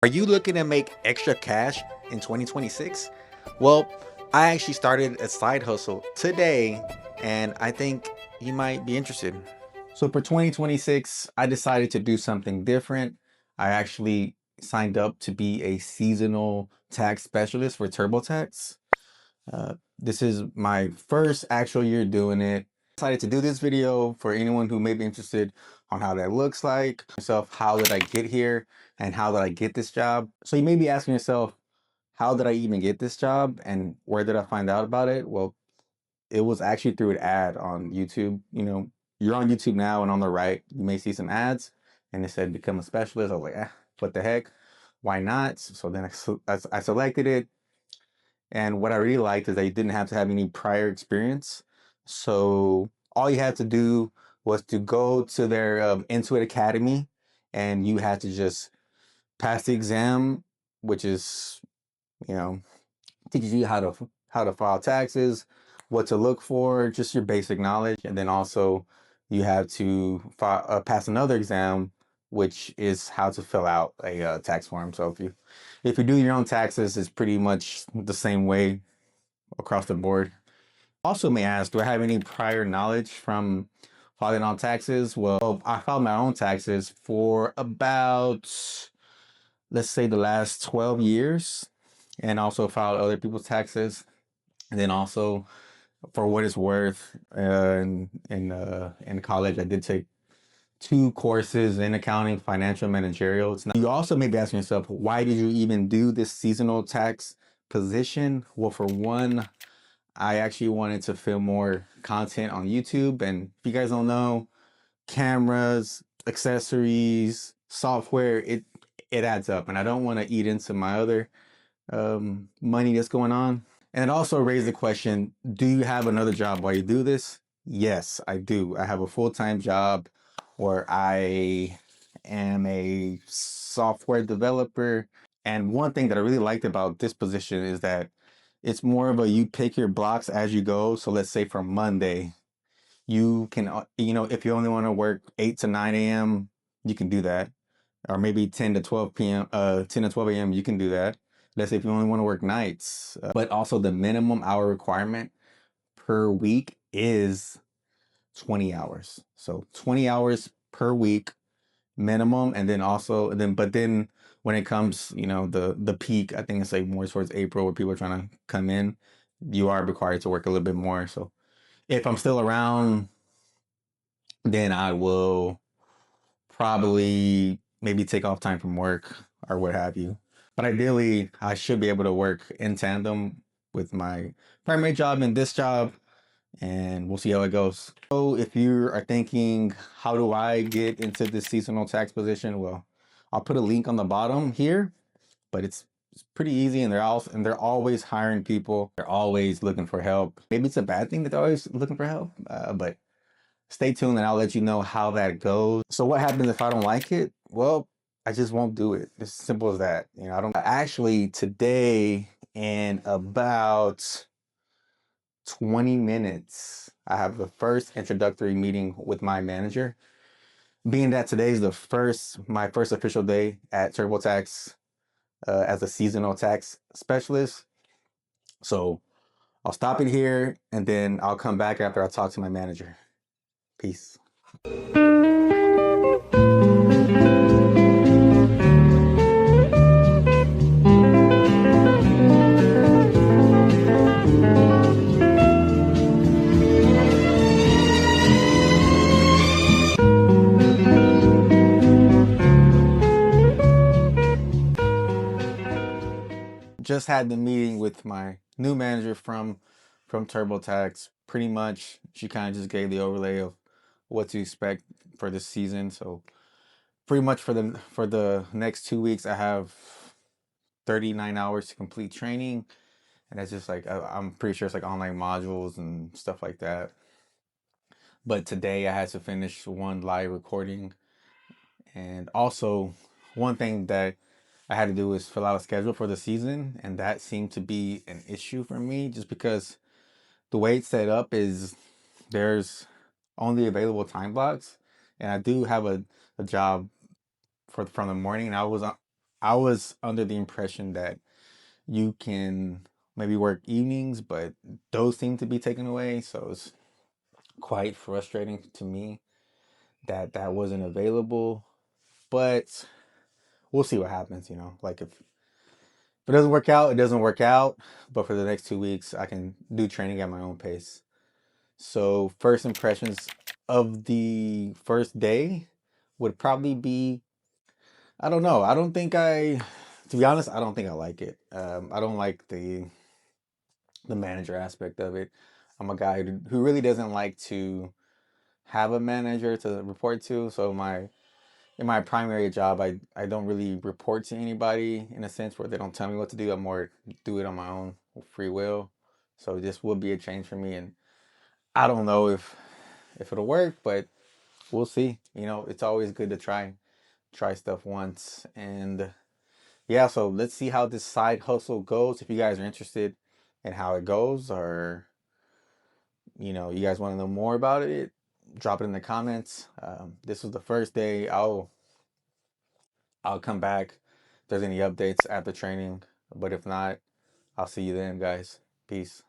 Are you looking to make extra cash in 2026? Well, I actually started a side hustle today and I think you might be interested. So for 2026, I decided to do something different. I actually signed up to be a seasonal tax specialist for TurboTax. This is my first actual year doing it. Decided to do this video for anyone who may be interested on how that looks like. Myself, how did I get here and how did I get this job? So you may be asking yourself, how did I even get this job and where did I find out about it? Well, it was actually through an ad on YouTube. You're on YouTube now and on the right, you may see some ads and it said become a specialist. I was like, what the heck? Why not? So then I selected it. And what I really liked is that you didn't have to have any prior experience. So all you had to do was to go to their Intuit Academy and you had to just pass the exam, which is, you know, teaches you how to file taxes, what to look for, just your basic knowledge. And then also you have to pass another exam, which is how to fill out a tax form. So if you do your own taxes, it's pretty much the same way across the board. Also may ask, do I have any prior knowledge from filing on taxes? Well, I filed my own taxes for about, let's say, the last 12 years, and also filed other people's taxes. And then also, for what it's worth, in college, I did take two courses in accounting, financial managerial. You also may be asking yourself, why did you even do this seasonal tax position? Well, for one, I actually wanted to film more content on YouTube. And if you guys don't know, cameras, accessories, software, it adds up. And I don't want to eat into my other money that's going on. And it also raised the question, do you have another job while you do this? Yes, I do. I have a full-time job where I am a software developer. And one thing that I really liked about this position is that it's more of a you pick your blocks as you go. So let's say for Monday, you can, if you only want to work 8 to 9 a.m., you can do that. Or maybe 10 to 12 p.m., 10 to 12 a.m., you can do that. Let's say if you only want to work nights. But also the minimum hour requirement per week is 20 hours. So 20 hours per week minimum. And then also, but then when it comes, the peak, I think it's like more towards April where people are trying to come in, you are required to work a little bit more. So if I'm still around, then I will probably maybe take off time from work or what have you. But ideally, I should be able to work in tandem with my primary job and this job, and we'll see how it goes. So if you are thinking, how do I get into this seasonal tax position? Well, I'll put a link on the bottom here, but it's pretty easy, and they're always hiring people. They're always looking for help. Maybe it's a bad thing that they're always looking for help, but stay tuned and I'll let you know how that goes. So what happens if I don't like it? Well, I just won't do it. It's simple as that. I don't actually today in about 20 minutes, I have the first introductory meeting with my manager. Being that today's my first official day at TurboTax as a seasonal tax specialist. So I'll stop it here and then I'll come back after I talk to my manager. Peace. Just had the meeting with my new manager from TurboTax. Pretty much, she kind of just gave the overlay of what to expect for this season. So pretty much for the next 2 weeks, I have 39 hours to complete training, and that's just like I'm pretty sure it's like online modules and stuff like that. But today I had to finish one live recording, and also one thing that I had to do is fill out a schedule for the season, and that seemed to be an issue for me just because the way it's set up is there's only available time blocks, and I do have a job from the morning, and I was under the impression that you can maybe work evenings, but those seem to be taken away. So it's quite frustrating to me that that wasn't available. But we'll see what happens, you know. Like if it doesn't work out, it doesn't work out. But for the next 2 weeks, I can do training at my own pace. So first impressions of the first day would probably be, I don't know. I don't think I, to be honest, I don't think I like it. I don't like the manager aspect of it. I'm a guy who really doesn't like to have a manager to report to. So in my primary job, I don't really report to anybody in a sense where they don't tell me what to do. I more do it on my own free will. So this would be a change for me, and I don't know if it'll work, but we'll see. You know, it's always good to try stuff once. And yeah, so let's see how this side hustle goes. If you guys are interested in how it goes, or you know, you guys want to know more about it, drop it in the comments. This was the first day. I'll come back if there's any updates after training, but if not, I'll see you then, guys. Peace.